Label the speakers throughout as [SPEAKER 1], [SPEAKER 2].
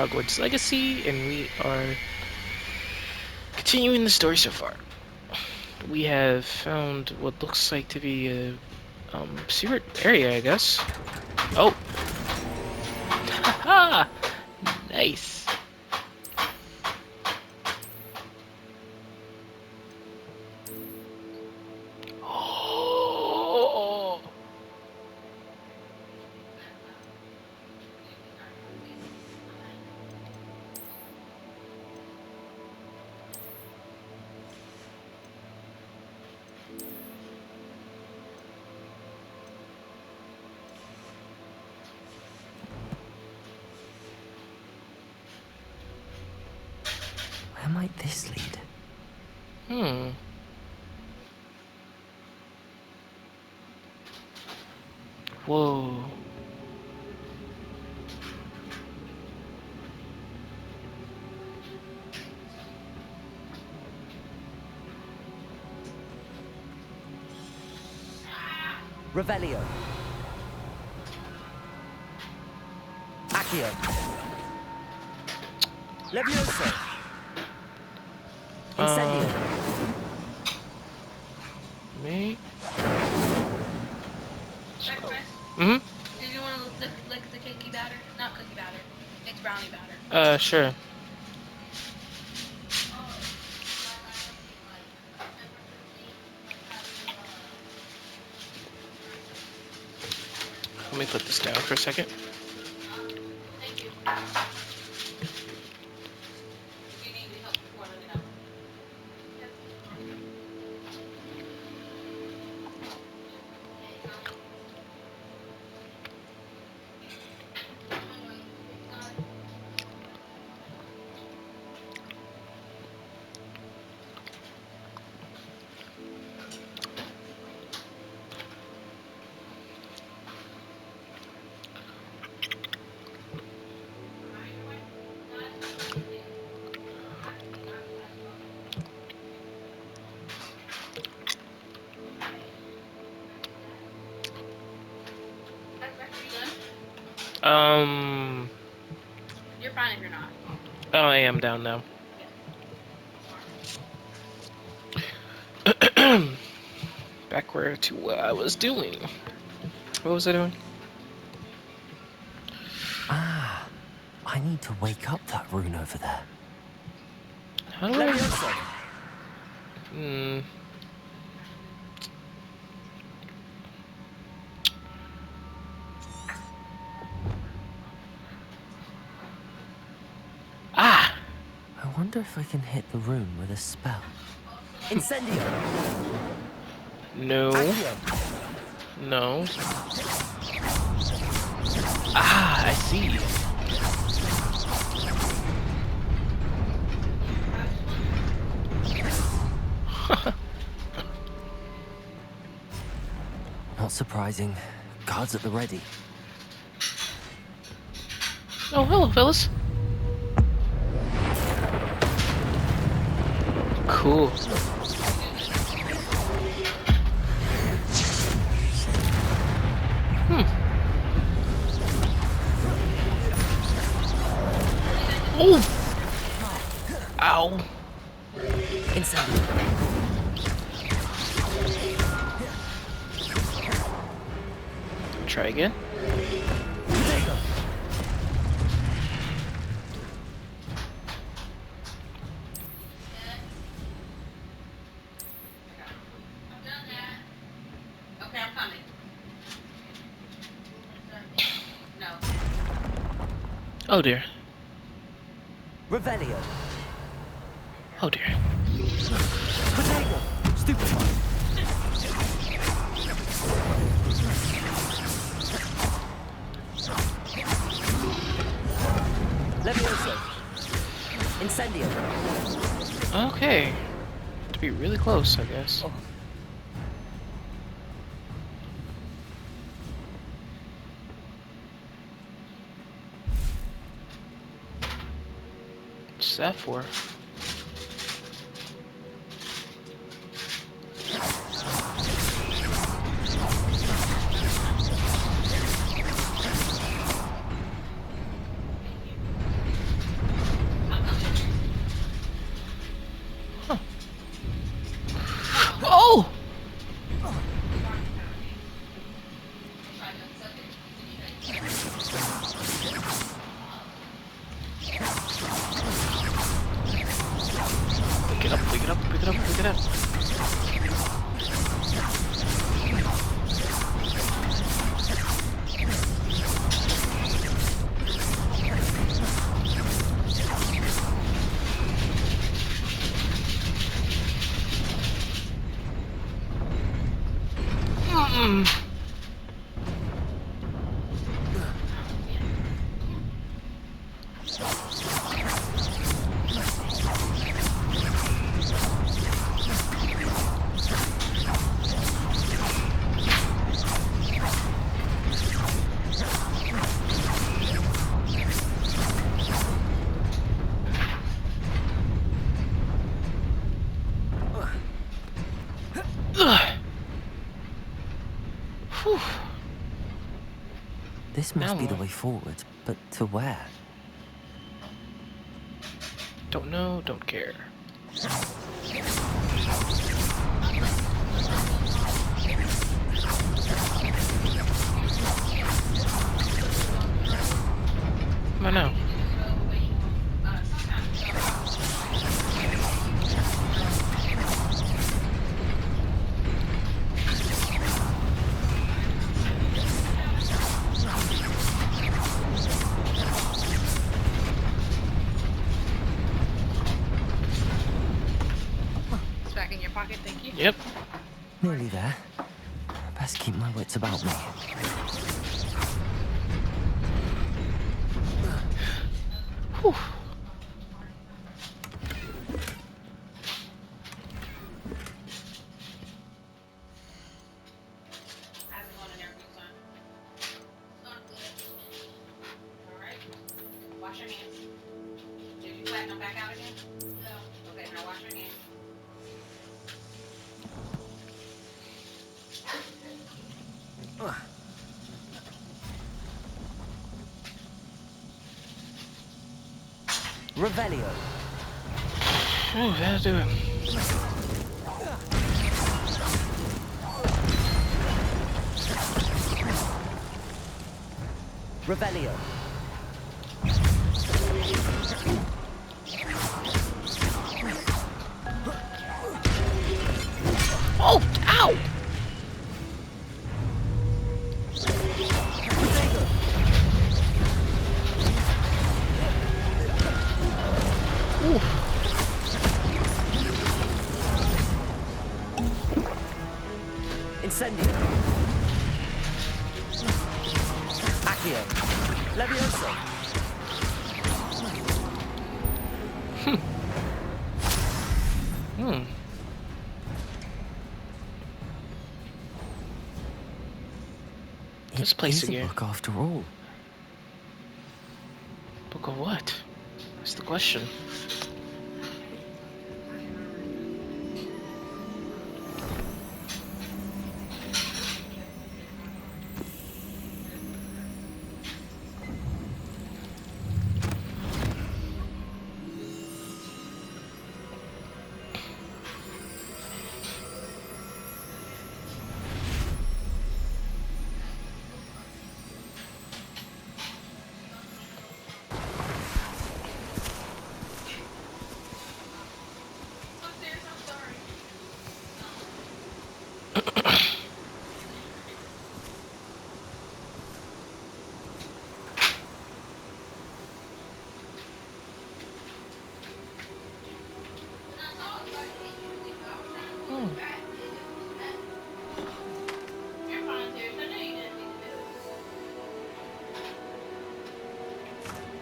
[SPEAKER 1] Hogwarts Legacy, and we are continuing the story so far. We have found what looks like to be a secret area, I guess. Oh! Haha! Nice! Oh!
[SPEAKER 2] Where might this lead?
[SPEAKER 1] Hmm. Whoa.
[SPEAKER 2] Revelio. Accio. Levioso. Incendio.
[SPEAKER 1] Me?
[SPEAKER 3] Breakfast.
[SPEAKER 1] Mm-hmm.
[SPEAKER 3] Did you want to lick the cookie batter? Not cookie batter. It's brownie batter.
[SPEAKER 1] Sure. Let me put this down for a second.
[SPEAKER 3] Thank you. If you need any help before, let me know.
[SPEAKER 1] Um,
[SPEAKER 3] You're fine if you're not.
[SPEAKER 1] oh, I am down now. Back where to what I was doing. What was I doing?
[SPEAKER 2] Ah, I need to wake up that rune over there.
[SPEAKER 1] How do I?
[SPEAKER 2] Levioso.
[SPEAKER 1] Hmm. Ah!
[SPEAKER 2] I wonder if I can hit the rune with a spell. Incendio.
[SPEAKER 1] No.
[SPEAKER 2] Accio.
[SPEAKER 1] No. Ah, I see.
[SPEAKER 2] Not surprising. Guards at the ready.
[SPEAKER 1] Oh, hello, fellas. Cool. Oh! Ow.
[SPEAKER 2] Incendio.
[SPEAKER 1] Try again.
[SPEAKER 2] Protego.
[SPEAKER 3] I've done that. Okay, I'm coming. No.
[SPEAKER 1] Oh dear.
[SPEAKER 2] Revelio.
[SPEAKER 1] Oh dear.
[SPEAKER 2] Protego. Stupefy. Levioso. Incendio.
[SPEAKER 1] Okay. To be really close, I guess.
[SPEAKER 2] Oh.
[SPEAKER 1] What's that for? it up, pick it up. Whew.
[SPEAKER 2] This must
[SPEAKER 1] Now
[SPEAKER 2] be the
[SPEAKER 1] what?
[SPEAKER 2] way forward, but to where?
[SPEAKER 1] Don't know, don't care. Come on now.
[SPEAKER 3] It's back in your pocket, thank you.
[SPEAKER 1] Yep.
[SPEAKER 2] Nearly there. Best keep my wits about me.
[SPEAKER 1] Whew.
[SPEAKER 3] How's it going in there, son? It's not good. Alright. Wash your hands. Did you flatten them back out again? No. Okay, now wash your hands.
[SPEAKER 2] Revelio.
[SPEAKER 1] Oh, that'll do it.
[SPEAKER 2] Revelio.
[SPEAKER 1] Oh, ow! Ooh.
[SPEAKER 2] Incendio. Accio. Levioso.
[SPEAKER 1] Hmm. This place
[SPEAKER 2] It is
[SPEAKER 1] again.
[SPEAKER 2] a book after all.
[SPEAKER 1] Book of what? That's the question.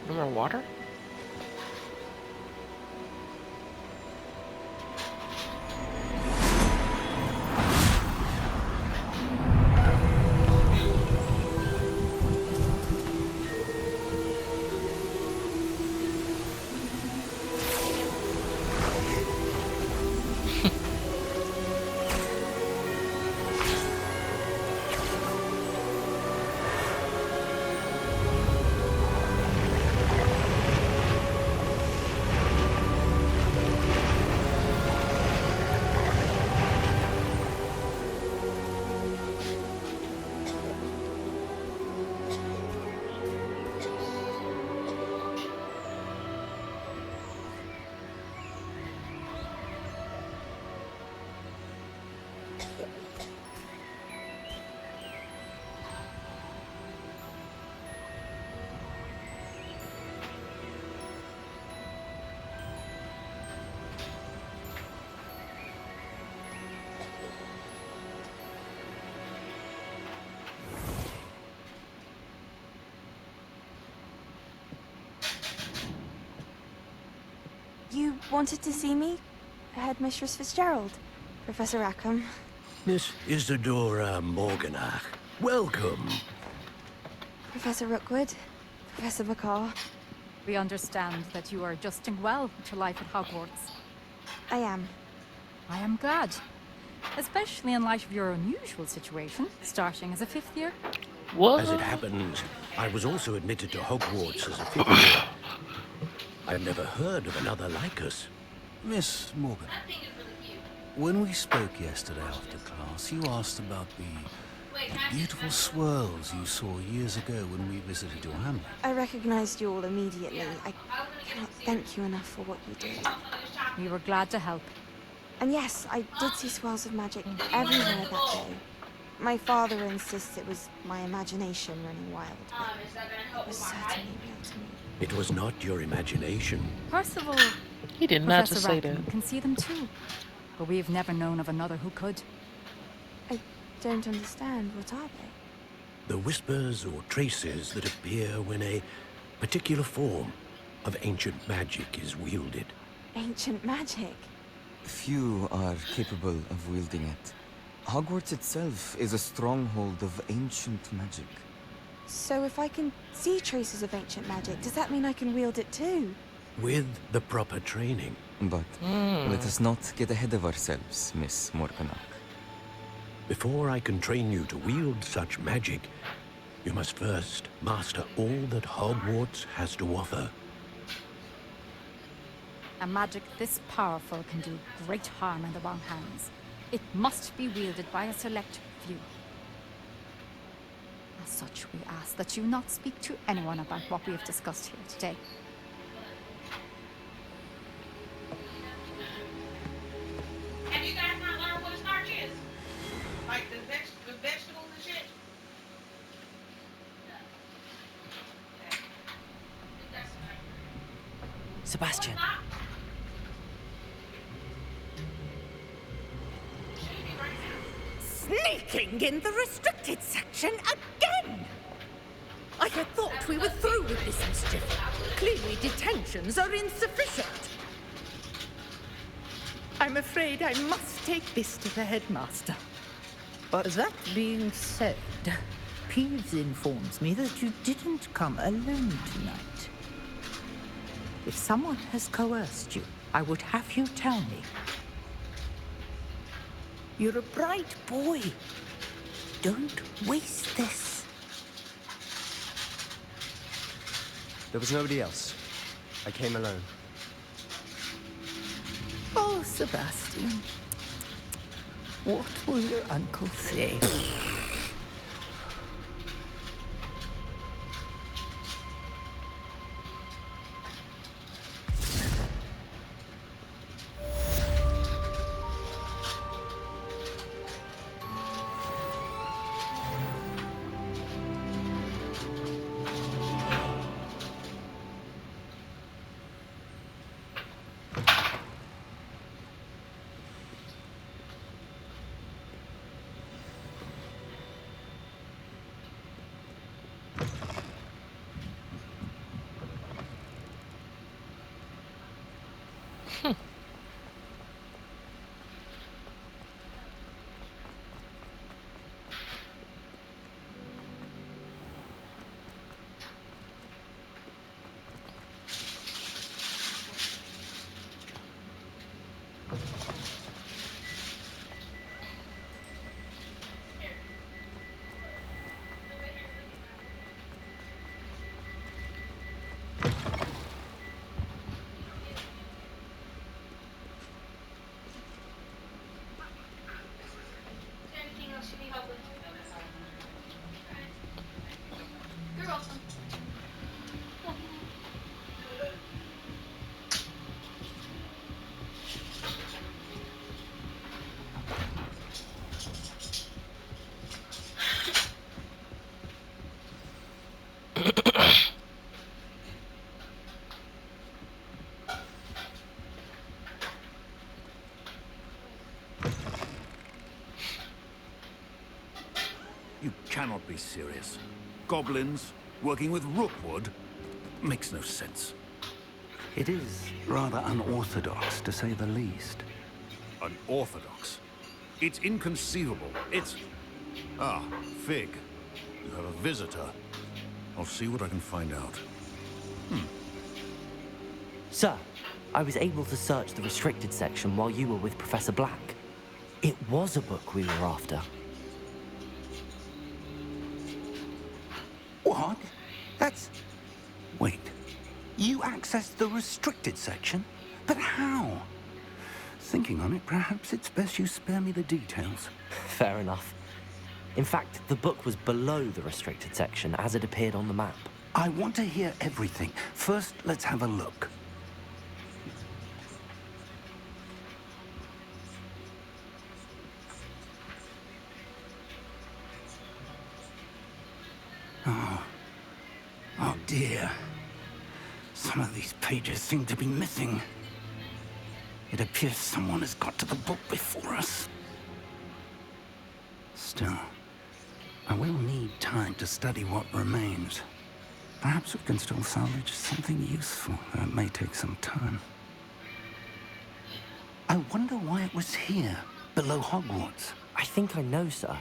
[SPEAKER 1] No more water?
[SPEAKER 4] wanted to see me? Headmistress Fitzgerald. Professor Rackham.
[SPEAKER 5] Miss Isadora Morganach, welcome.
[SPEAKER 4] Professor Rookwood. Professor McCaw.
[SPEAKER 6] We understand that you are adjusting well to life at Hogwarts.
[SPEAKER 4] I am.
[SPEAKER 6] I am glad. Especially in light of your unusual situation, starting as a 5th year.
[SPEAKER 1] What?
[SPEAKER 5] As it happens, I was also admitted to Hogwarts as a 5th year. I've never heard of another like us.
[SPEAKER 7] Miss Morgan, when we spoke yesterday after class, you asked about the beautiful swirls you saw years ago when we visited your hamlet.
[SPEAKER 4] I recognized you all immediately. I cannot thank you enough for what you did.
[SPEAKER 6] We were glad to help.
[SPEAKER 4] And yes, I did see swirls of magic everywhere that day. My father insists it was my imagination running wild, but it was certainly real to me.
[SPEAKER 5] It was not your imagination.
[SPEAKER 6] Percival,
[SPEAKER 1] He did not
[SPEAKER 6] Professor
[SPEAKER 1] just say
[SPEAKER 6] Rackham
[SPEAKER 1] that.
[SPEAKER 6] can see them too. But we've never known of another who could.
[SPEAKER 4] I don't understand. What are they?
[SPEAKER 5] The whispers or traces that appear when a particular form of ancient magic is wielded.
[SPEAKER 4] Ancient magic?
[SPEAKER 8] Few are capable of wielding it. Hogwarts itself is a stronghold of ancient magic.
[SPEAKER 4] So if I can see traces of ancient magic, does that mean I can wield it too?
[SPEAKER 5] With the proper training.
[SPEAKER 8] But let us not get ahead of ourselves, Miss Morganach.
[SPEAKER 5] Before I can train you to wield such magic, you must first master all that Hogwarts has to offer.
[SPEAKER 6] A magic this powerful can do great harm in the wrong hands. It must be wielded by a select few. As such, we ask that you not speak to anyone about what we have discussed here today.
[SPEAKER 3] Have you guys not learned what a starch is? Like the vegetables and shit? Okay. That's fine.
[SPEAKER 2] Sebastian,
[SPEAKER 3] Should be right now.
[SPEAKER 9] Sneaking in the restricted section again! I had thought we were through with this mischief. Clearly detentions are insufficient. I'm afraid I must take this to the headmaster.
[SPEAKER 10] But that being said, Peeves informs me that you didn't come alone tonight. If someone has coerced you, I would have you tell me. You're a bright boy. Don't waste this.
[SPEAKER 11] There was nobody else. I came alone.
[SPEAKER 10] Oh, Sebastian. What will your uncle say?
[SPEAKER 3] Is there anything else you need help with? You're welcome.
[SPEAKER 7] You cannot be serious. Goblins working with Rookwood makes no sense. It is rather unorthodox, to say the least.
[SPEAKER 12] Unorthodox? It's inconceivable. It's... Ah, Fig. You have a visitor. I'll see what I can find out.
[SPEAKER 2] Sir, I was able to search the restricted section while you were with Professor Black. It was a book we were after.
[SPEAKER 7] What? That's... Wait. You accessed the restricted section? But how? Thinking on it, perhaps it's best you spare me the details.
[SPEAKER 2] Fair enough. In fact, the book was below the restricted section as it appeared on the map.
[SPEAKER 7] I want to hear everything. First, let's have a look. Oh dear. Some of these pages seem to be missing. It appears someone has got to the book before us. Still, I will need time to study what remains. Perhaps we can still salvage something useful, though it may take some time. I wonder why it was here, below Hogwarts.
[SPEAKER 2] I think I know, sir.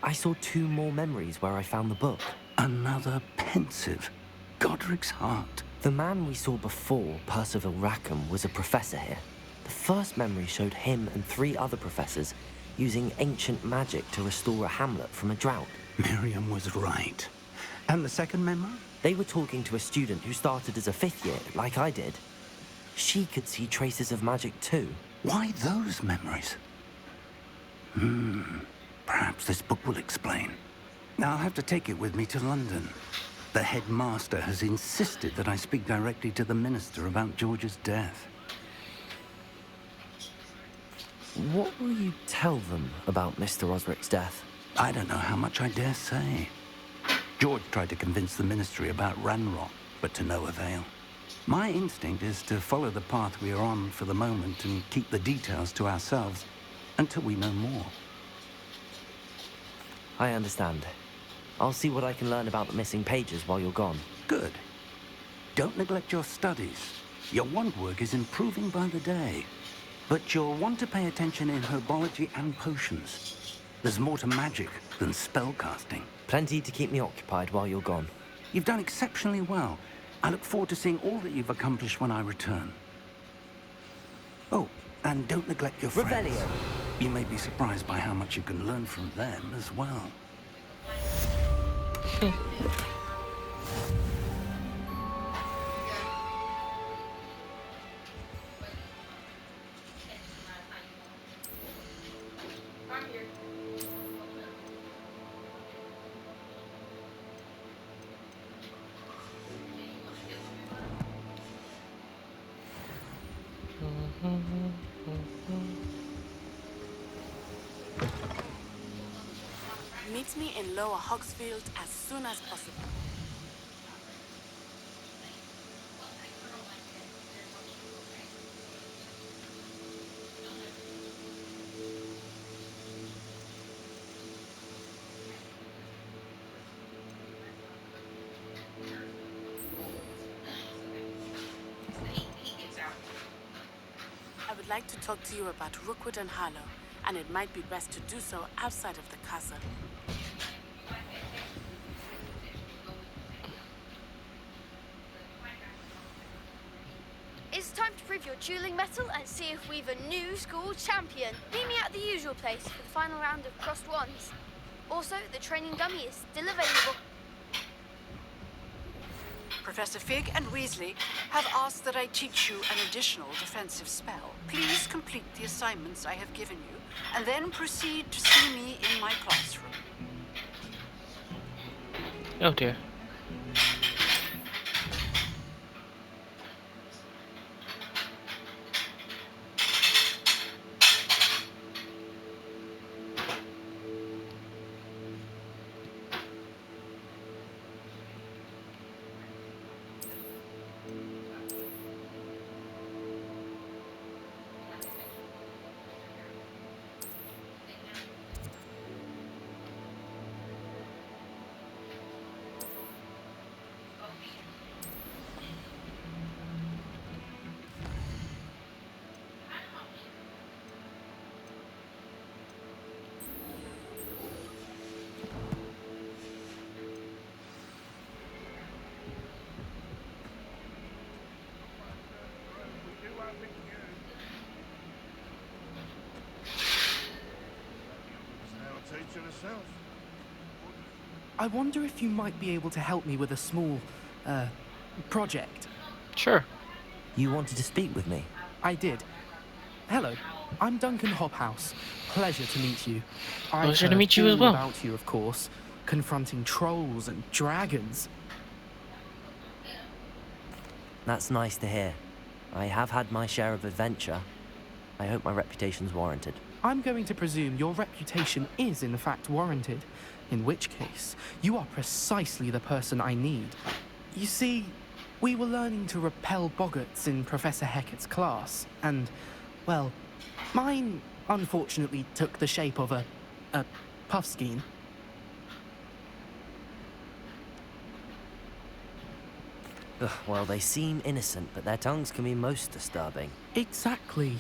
[SPEAKER 2] I saw 2 more memories where I found the book.
[SPEAKER 7] Another pensive. Godric's heart.
[SPEAKER 2] The man we saw before, Percival Rackham, was a professor here. The first memory showed him and 3 other professors using ancient magic to restore a hamlet from a drought.
[SPEAKER 7] Miriam was right. And the second memory?
[SPEAKER 2] They were talking to a student who started as a 5th year, like I did. She could see traces of magic too.
[SPEAKER 7] Why those memories? Perhaps this book will explain. Now I'll have to take it with me to London. The headmaster has insisted that I speak directly to the minister about George's death.
[SPEAKER 2] What will you tell them about Mr. Osric's death?
[SPEAKER 7] I don't know how much I dare say. George tried to convince the ministry about Ranrock, but to no avail. My instinct is to follow the path we are on for the moment and keep the details to ourselves until we know more.
[SPEAKER 2] I understand. I'll see what I can learn about the missing pages while you're gone.
[SPEAKER 7] Good. Don't neglect your studies. Your wand work is improving by the day. But you'll want to pay attention in herbology and potions. There's more to magic than spellcasting.
[SPEAKER 2] Plenty to keep me occupied while you're gone.
[SPEAKER 7] You've done exceptionally well. I look forward to seeing all that you've accomplished when I return. Oh, and don't neglect your friends.
[SPEAKER 2] Revelio.
[SPEAKER 7] You may be surprised by how much you can learn from them as well.
[SPEAKER 13] Meet me in Lower Hogsfield as soon as possible. I would like to talk to you about Rookwood and Harlow, and it might be best to do so outside of the castle.
[SPEAKER 14] It's time to prove your dueling mettle and see if we've a new school champion. Meet me at the usual place for the final round of crossed wands. Also, the training dummy is still available.
[SPEAKER 13] Professor Fig and Weasley have asked that I teach you an additional defensive spell. Please complete the assignments I have given you, and then proceed to see me in my classroom.
[SPEAKER 1] Oh dear.
[SPEAKER 12] adventure herself.
[SPEAKER 15] I wonder if you might be able to help me with a small, project.
[SPEAKER 1] Sure.
[SPEAKER 2] You wanted to speak with me?
[SPEAKER 15] I did. Hello, I'm Duncan Hobhouse. Pleasure to meet you.
[SPEAKER 1] Pleasure to meet you as
[SPEAKER 15] all
[SPEAKER 1] well.
[SPEAKER 15] about you, of course, confronting trolls and dragons.
[SPEAKER 2] That's nice to hear. I have had my share of adventure. I hope my reputation's warranted.
[SPEAKER 15] I'm going to presume your reputation is in fact warranted, in which case, you are precisely the person I need. You see, we were learning to repel boggarts in Professor Hecat's class, and, well, mine unfortunately took the shape of a puffskein.
[SPEAKER 2] Ugh, well, they seem innocent, but their tongues can be most disturbing.
[SPEAKER 15] Exactly.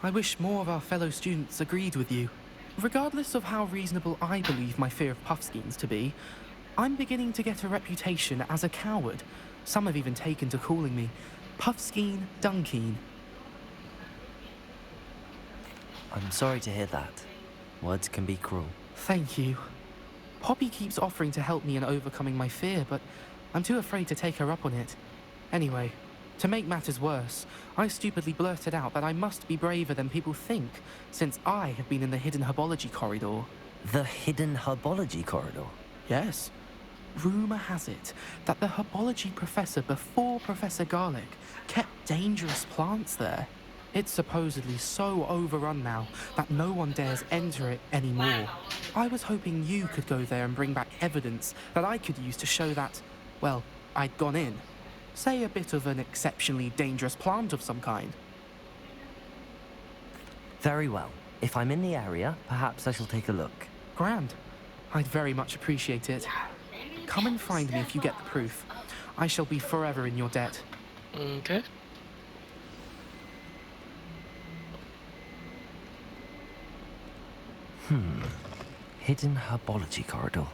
[SPEAKER 15] I wish more of our fellow students agreed with you. Regardless of how reasonable I believe my fear of puffskeins to be, I'm beginning to get a reputation as a coward. Some have even taken to calling me Puffskeen Dunkeen.
[SPEAKER 2] I'm sorry to hear that. Words can be cruel.
[SPEAKER 15] Thank you. Poppy keeps offering to help me in overcoming my fear, but I'm too afraid to take her up on it. Anyway, to make matters worse, I stupidly blurted out that I must be braver than people think, since I have been in the hidden herbology corridor.
[SPEAKER 2] The hidden herbology corridor?
[SPEAKER 15] Yes. Rumour has it that the herbology professor before Professor Garlic kept dangerous plants there. It's supposedly so overrun now that no one dares enter it anymore. I was hoping you could go there and bring back evidence that I could use to show that, well, I'd gone in. Say a bit of an exceptionally dangerous plant of some kind.
[SPEAKER 2] Very well. If I'm in the area, perhaps I shall take a look.
[SPEAKER 15] Grand. I'd very much appreciate it. Come and find me if you get the proof. I shall be forever in your debt.
[SPEAKER 1] Okay.
[SPEAKER 2] Hidden herbology corridor.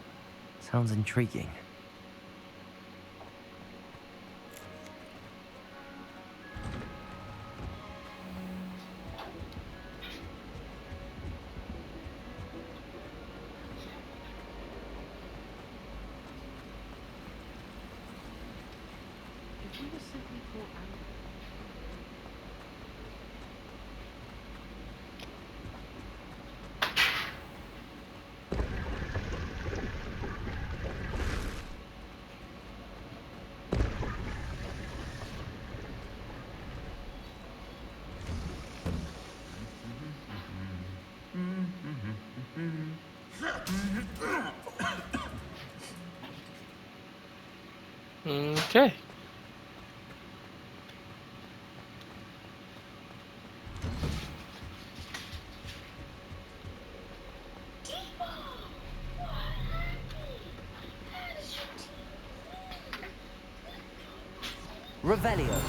[SPEAKER 2] Sounds intriguing.
[SPEAKER 1] Okay.
[SPEAKER 2] Revelio.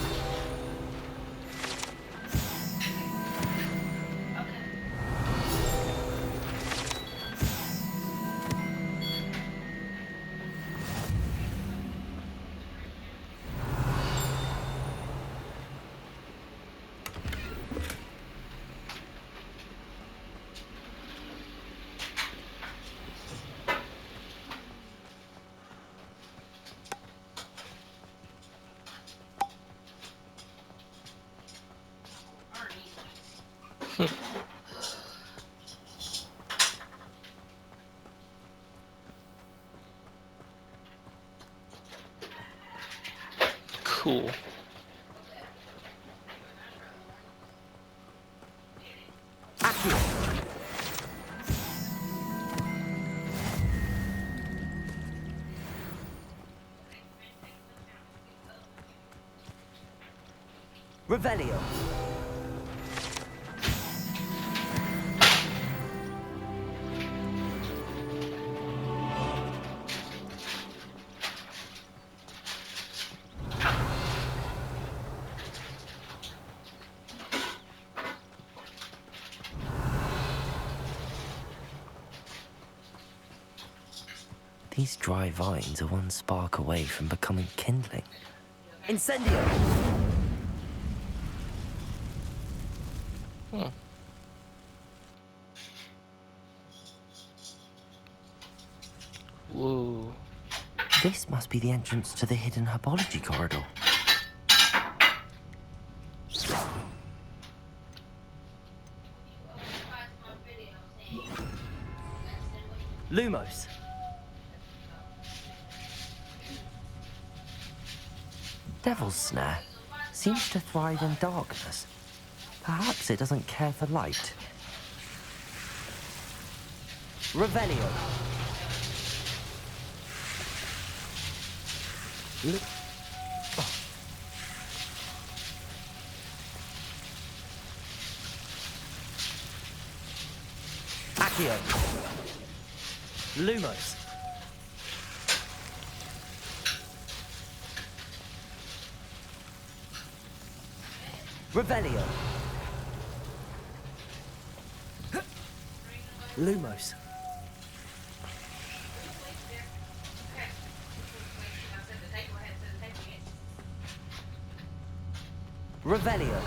[SPEAKER 1] Cool.
[SPEAKER 2] Revelio. These dry vines are one spark away from becoming kindling. Incendio! This must be the entrance to the hidden herbology corridor. Lumos. Devil's Snare seems to thrive in darkness. Perhaps it doesn't care for light. Revelio. Accio. Lumos. Revelio. Lumos. Revelio.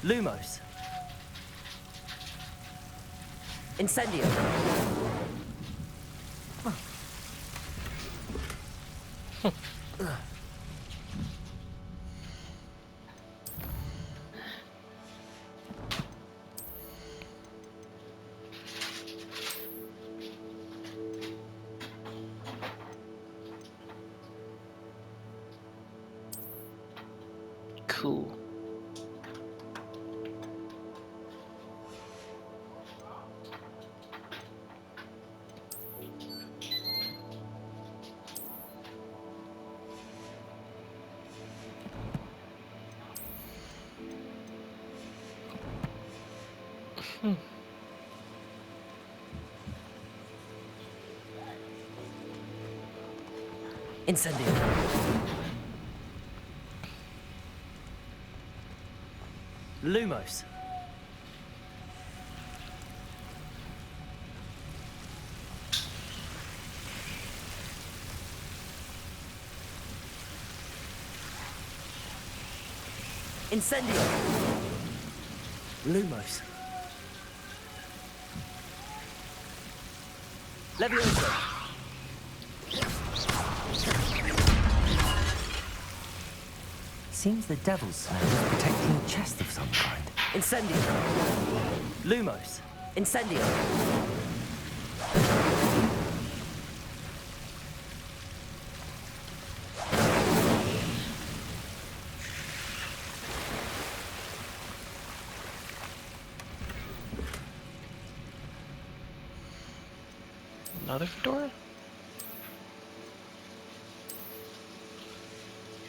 [SPEAKER 2] Lumos. Incendio.
[SPEAKER 1] Cool.
[SPEAKER 2] Incendio. Lumos. Incendio. Lumos. Levioso. Seems the Devil's Snare is protecting a chest of some kind. Incendio. Lumos. Incendio.
[SPEAKER 1] Another fedora?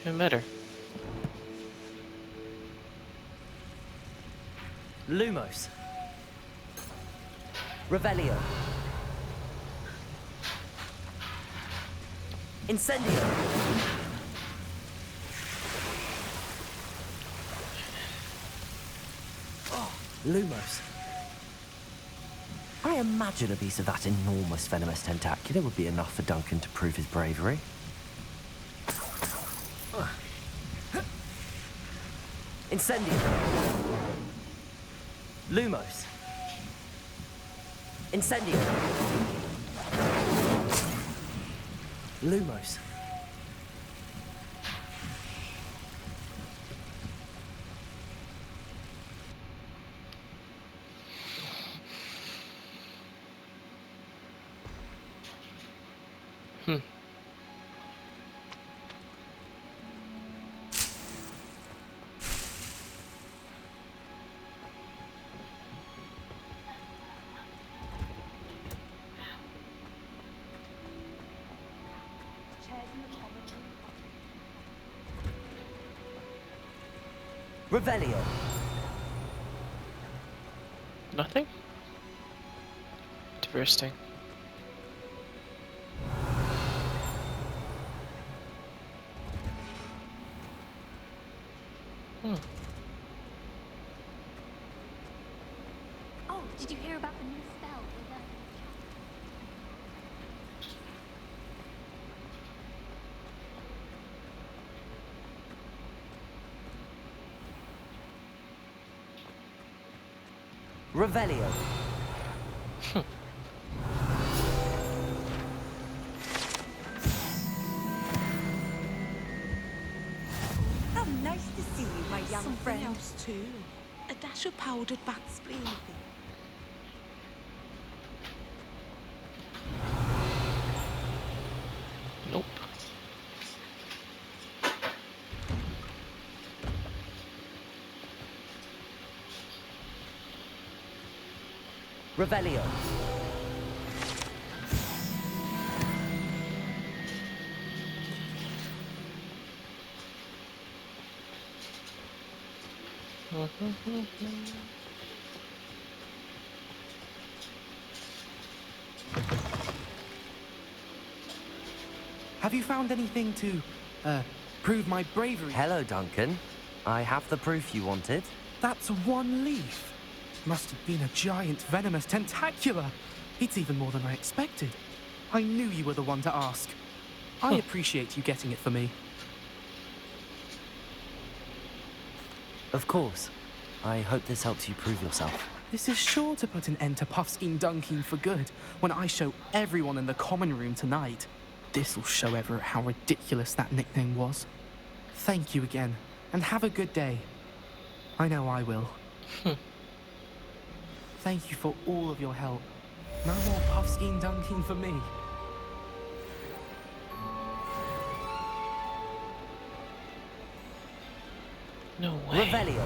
[SPEAKER 1] Even better.
[SPEAKER 2] Lumos. Revelio. Incendio. Lumos. I imagine a piece of that enormous venomous tentacular would be enough for Duncan to prove his bravery. Incendio. Lumos. Incendio. Lumos. Revelio.
[SPEAKER 1] Nothing? Interesting.
[SPEAKER 14] Oh, did you hear about the new spell?
[SPEAKER 2] Revelio.
[SPEAKER 10] something
[SPEAKER 9] friend.
[SPEAKER 10] else too. A dash of powdered bat spleen.
[SPEAKER 1] Nope.
[SPEAKER 2] Revelio.
[SPEAKER 15] Have you found anything to, prove my bravery?
[SPEAKER 2] Hello, Duncan. I have the proof you wanted.
[SPEAKER 15] That's one leaf. Must have been a giant venomous tentacula. It's even more than I expected. I knew you were the one to ask. I appreciate you getting it for me.
[SPEAKER 2] Of course. I hope this helps you prove yourself.
[SPEAKER 15] This is sure to put an end to Puffskein Dunkin for good when I show everyone in the common room tonight. This'll show Everett how ridiculous that nickname was. Thank you again, and have a good day. I know I will. Thank you for all of your help. No more Puffskein Dunkin for me.
[SPEAKER 1] No way.
[SPEAKER 2] Revelio.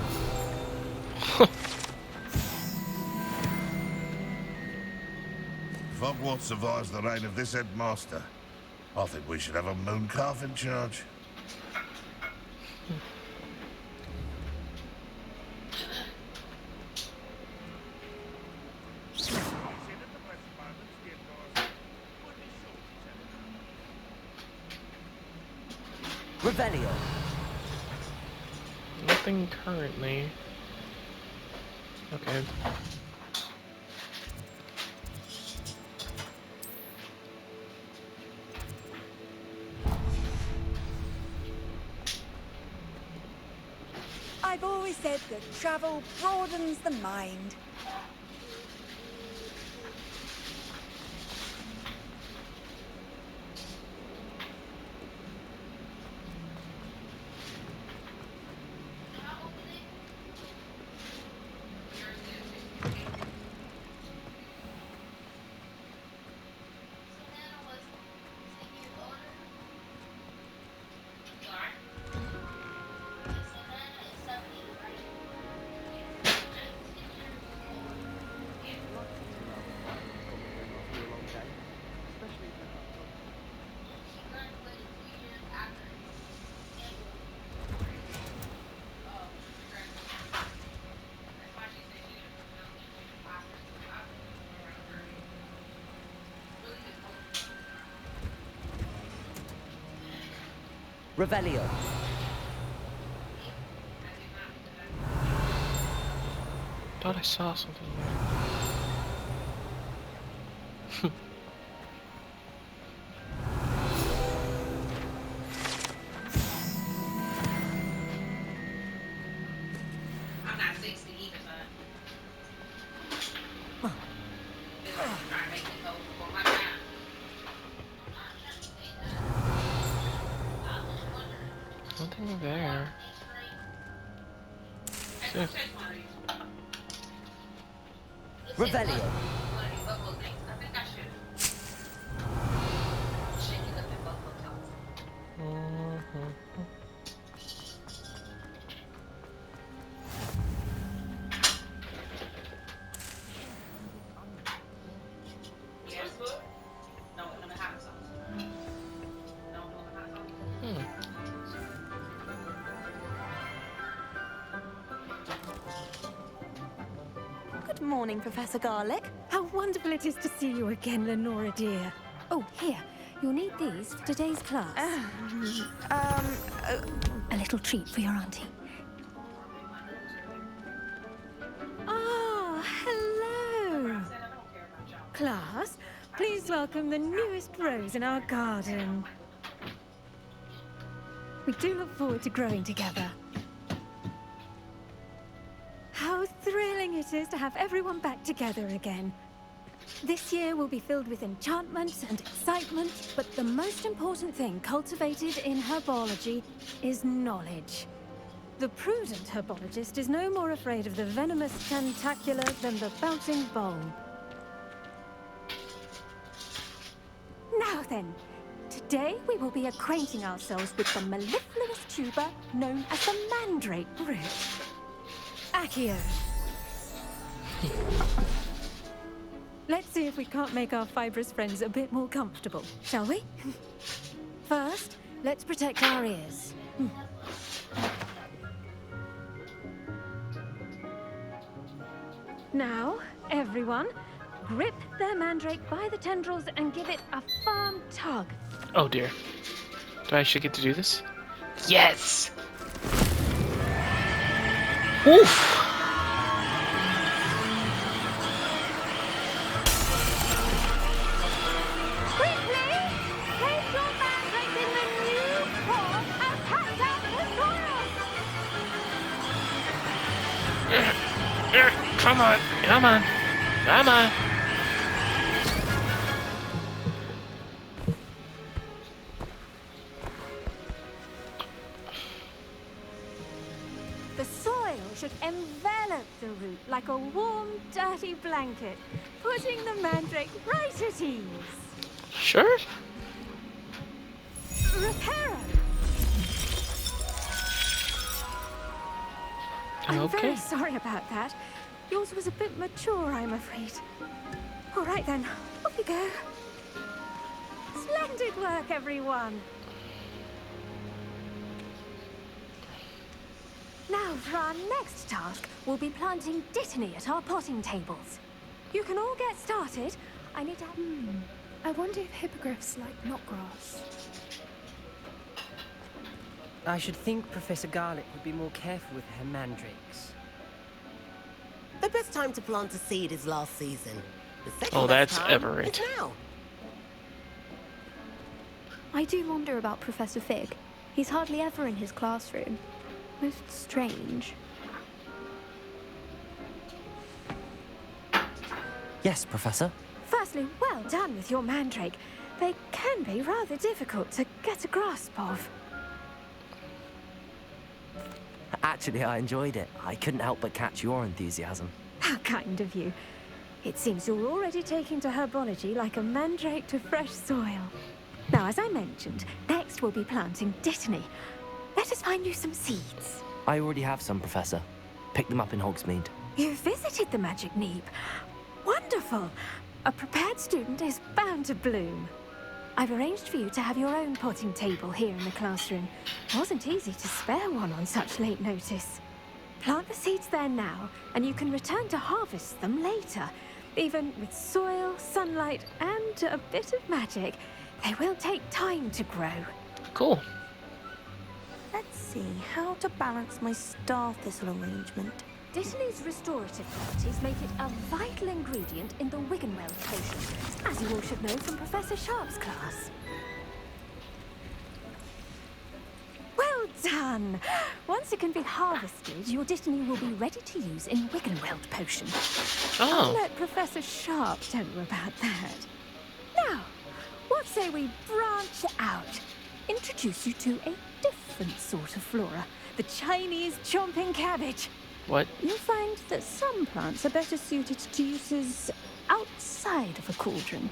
[SPEAKER 16] If Hogwarts survives the reign of this headmaster, I think we should have a moon calf in charge.
[SPEAKER 2] Revelio.
[SPEAKER 1] Nothing currently. Okay.
[SPEAKER 9] I've always said that travel broadens the mind.
[SPEAKER 2] Revelio.
[SPEAKER 1] Thought I saw something there.
[SPEAKER 3] I'm not 60 either, son. They're trying to make me go for my time.
[SPEAKER 1] Nothing there. Yeah.
[SPEAKER 2] Revelio.
[SPEAKER 17] Good morning, Professor Garlick.
[SPEAKER 6] How wonderful it is to see you again, Lenora dear. Oh, here. You'll need these for today's class. A little treat for your auntie. Ah, hello. Class, please welcome the newest rose in our garden. We do look forward to growing together. How thrilling it is to have everyone back together again. This year will be filled with enchantment and excitement, but the most important thing cultivated in herbology is knowledge. The prudent herbologist is no more afraid of the venomous tentacular than the bouncing bulb. Now then, today we will be acquainting ourselves with the mellifluous tuber known as the mandrake root. Accio. Let's see if we can't make our fibrous friends a bit more comfortable, shall we? First, let's protect our ears. Now, everyone, grip their mandrake by the tendrils and give it a firm tug.
[SPEAKER 1] Oh dear. Do I actually get to do this? Yes! Oof!
[SPEAKER 6] Quickly! Place your mandrake in the new pot and pack out the soil!
[SPEAKER 1] Come on, come on, come on.
[SPEAKER 6] The soil should envelop the root like a warm, dirty blanket, putting the mandrake right at ease.
[SPEAKER 1] Sure.
[SPEAKER 6] Reparo! I'm very sorry about that. Yours was a bit mature, I'm afraid. All right then, off you go. Splendid work, everyone. Now, for our next task, we'll be planting dittany at our potting tables. You can all get started. I need to...
[SPEAKER 18] I wonder if hippogriffs like knotgrass.
[SPEAKER 19] I should think Professor Garlic would be more careful with her mandrakes.
[SPEAKER 20] The best time to plant a seed is last season. The second
[SPEAKER 1] Oh,
[SPEAKER 20] best
[SPEAKER 1] that's
[SPEAKER 20] time
[SPEAKER 1] Everett.
[SPEAKER 20] is now.
[SPEAKER 18] I do wonder about Professor Fig. He's hardly ever in his classroom. Most strange.
[SPEAKER 2] Yes, Professor?
[SPEAKER 6] Firstly, well done with your mandrake. They can be rather difficult to get a grasp of.
[SPEAKER 2] Actually, I enjoyed it. I couldn't help but catch your enthusiasm.
[SPEAKER 6] How kind of you. It seems you're already taking to herbology like a mandrake to fresh soil. Now, as I mentioned, next we'll be planting dittany. Let us find you some seeds.
[SPEAKER 2] I already have some, Professor. Picked them up in Hogsmeade.
[SPEAKER 6] You visited the Magic Neep. Wonderful. A prepared student is bound to bloom. I've arranged for you to have your own potting table here in the classroom. It wasn't easy to spare one on such late notice. Plant the seeds there now, and you can return to harvest them later. Even with soil, sunlight, and a bit of magic, they will take time to grow.
[SPEAKER 1] Cool.
[SPEAKER 17] Let's see how to balance my star thistle arrangement.
[SPEAKER 6] Dittany's restorative properties make it a vital ingredient in the Wiggenweld potion, as you all should know from Professor Sharp's class. Well done! Once it can be harvested, your dittany will be ready to use in Wiggenweld potion. I'll let Professor Sharp tell you about that. Now, what say we branch out? Introduce you to a different sort of flora, the Chinese chomping cabbage.
[SPEAKER 1] What?
[SPEAKER 6] You'll find that some plants are better suited to uses outside of a cauldron.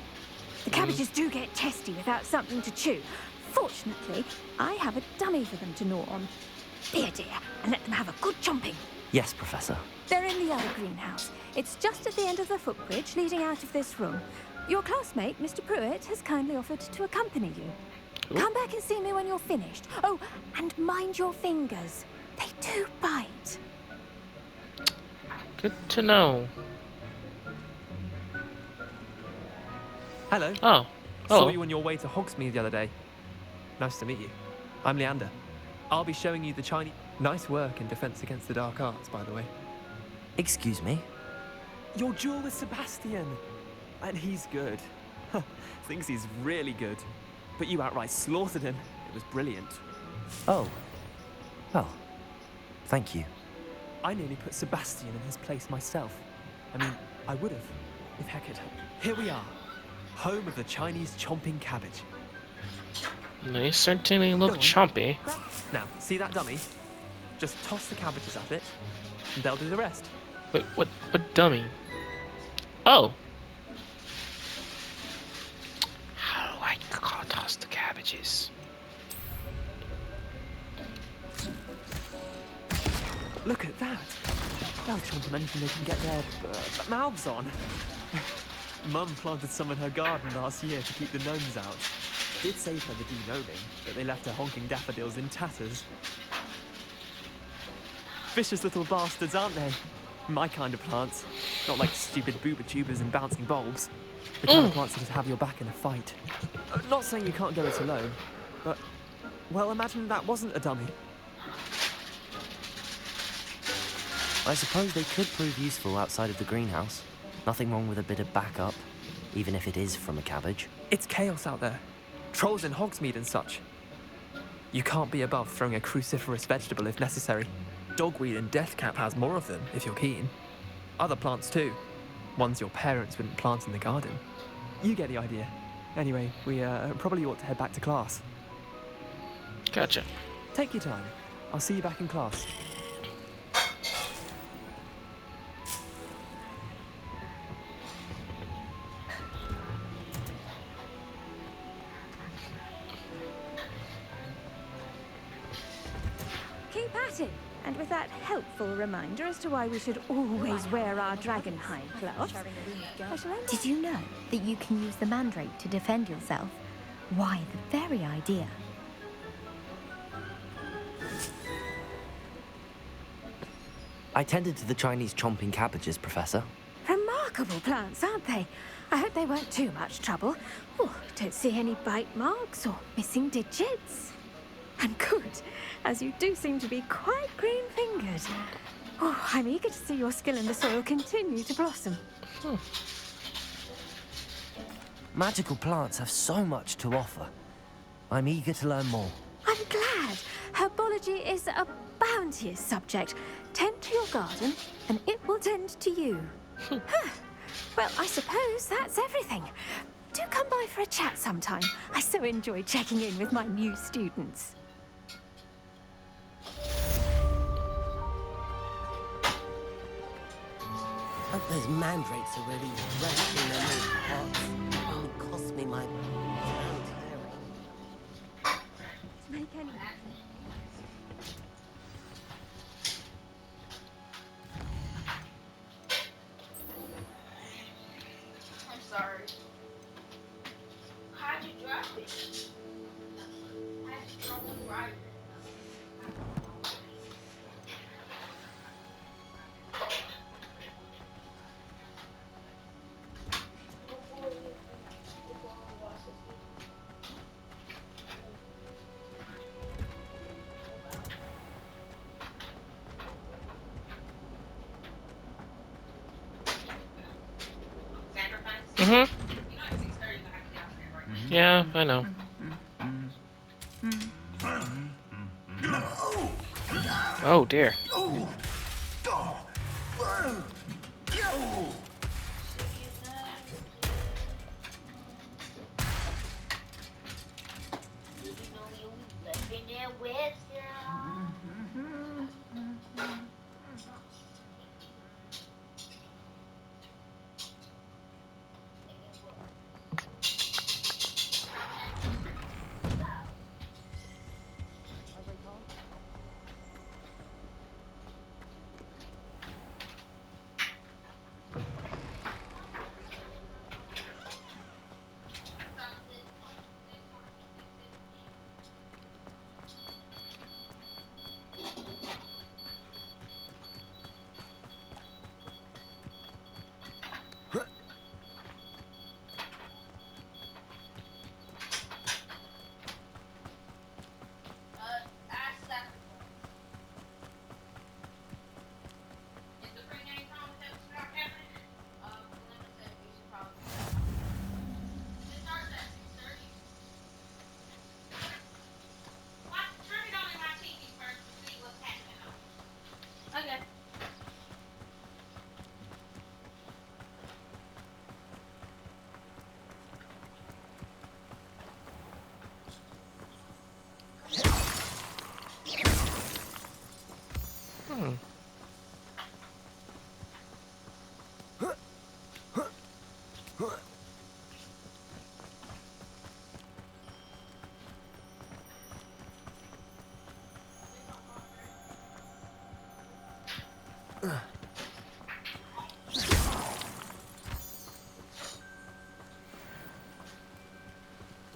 [SPEAKER 6] The cabbages do get testy without something to chew. Fortunately, I have a dummy for them to gnaw on. Be a dear and let them have a good chomping.
[SPEAKER 2] Yes, Professor.
[SPEAKER 6] They're in the other greenhouse. It's just at the end of the footbridge leading out of this room. Your classmate, Mr. Pruitt, has kindly offered to accompany you. Come back and see me when you're finished. Oh, and mind your fingers. They do bite.
[SPEAKER 1] Good to know.
[SPEAKER 11] Hello.
[SPEAKER 1] Oh.
[SPEAKER 11] Saw you on your way to Hogsmeade the other day. Nice to meet you. I'm Leander. I'll be showing you the Chinese... Nice work in Defense Against the Dark Arts, by the way.
[SPEAKER 2] Excuse me?
[SPEAKER 11] Your duel with Sebastian. And he's good. Thinks he's really good. But you outright slaughtered him. It was brilliant.
[SPEAKER 2] Oh. Well, thank you.
[SPEAKER 11] I nearly put Sebastian in his place myself. I mean, I would have, if heck it. Here we are, home of the Chinese chomping cabbage.
[SPEAKER 1] They certainly look chompy.
[SPEAKER 11] Now, see that dummy? Just toss the cabbages at it, and they'll do the rest.
[SPEAKER 1] Wait, what dummy? Oh! How do I toss the cabbages?
[SPEAKER 11] Look at that! They'll chomp on anything they can get their mouths on. Mum planted some in her garden last year to keep the gnomes out. Did save her the de-gnoming, but they left her honking daffodils in tatters. Vicious little bastards, aren't they? My kind of plants. Not like stupid booba tubers and bouncing bulbs. The kind of plants that just have your back in a fight. Not saying you can't go it alone, but... well, imagine that wasn't a dummy.
[SPEAKER 2] I suppose they could prove useful outside of the greenhouse. Nothing wrong with a bit of backup, even if it is from a cabbage.
[SPEAKER 11] It's chaos out there. Trolls in Hogsmeade and such. You can't be above throwing a cruciferous vegetable if necessary. Dogweed and deathcap has more of them, if you're keen. Other plants too. Ones your parents wouldn't plant in the garden. You get the idea. Anyway, we probably ought to head back to class.
[SPEAKER 1] Gotcha.
[SPEAKER 11] Take your time. I'll see you back in class.
[SPEAKER 6] Keep at it. And with that helpful reminder as to why we should always wear our dragon hide gloves, I shall end.
[SPEAKER 18] Did you know that you can use the mandrake to defend yourself? Why, the very idea.
[SPEAKER 2] I tended to the Chinese chomping cabbages, Professor.
[SPEAKER 6] Remarkable plants, aren't they? I hope they weren't too much trouble. Oh, don't see any bite marks or missing digits. And good, as you do seem to be quite green-fingered. Oh, I'm eager to see your skill in the soil continue to blossom.
[SPEAKER 2] Magical plants have so much to offer. I'm eager to learn more.
[SPEAKER 6] I'm glad. Herbology is a bounteous subject. Tend to your garden, and it will tend to you. Well, I suppose that's everything. Do come by for a chat sometime. I so enjoy checking in with my new students.
[SPEAKER 20] Hope those mandrakes are really drenched in their new pots. It only cost me my pound hearing.
[SPEAKER 6] Make any...
[SPEAKER 3] I'm sorry. How'd you drop it? I had to throw it right.
[SPEAKER 1] Mm-hmm. Yeah, I know. Oh dear.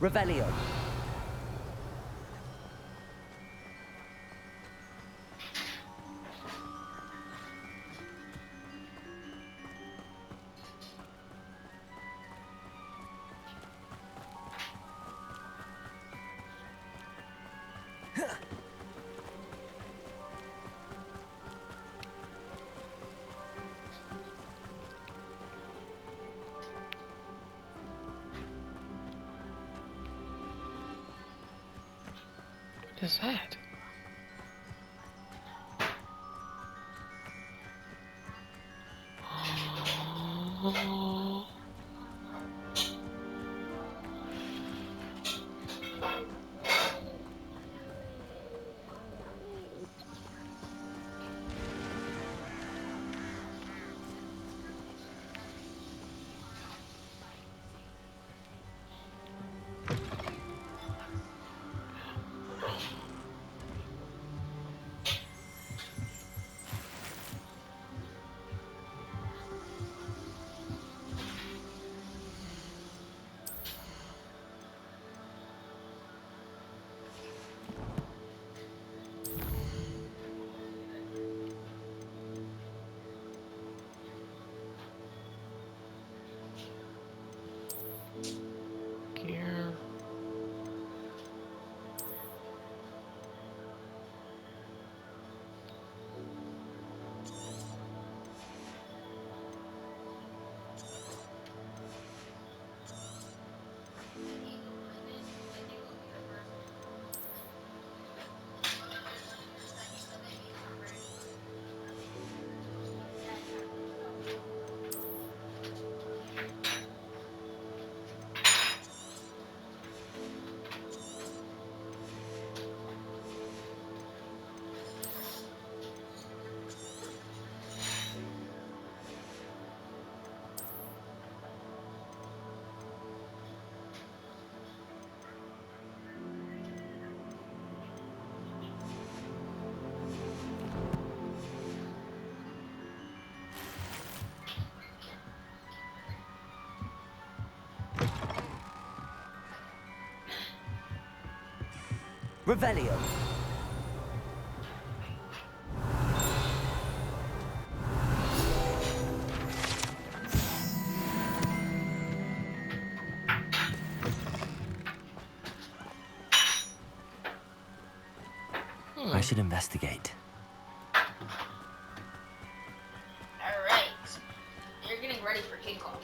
[SPEAKER 2] Revelio.
[SPEAKER 1] What is that? Oh. Gear.
[SPEAKER 2] Revelio. I should investigate.
[SPEAKER 3] Alright. You're getting ready for kickoff.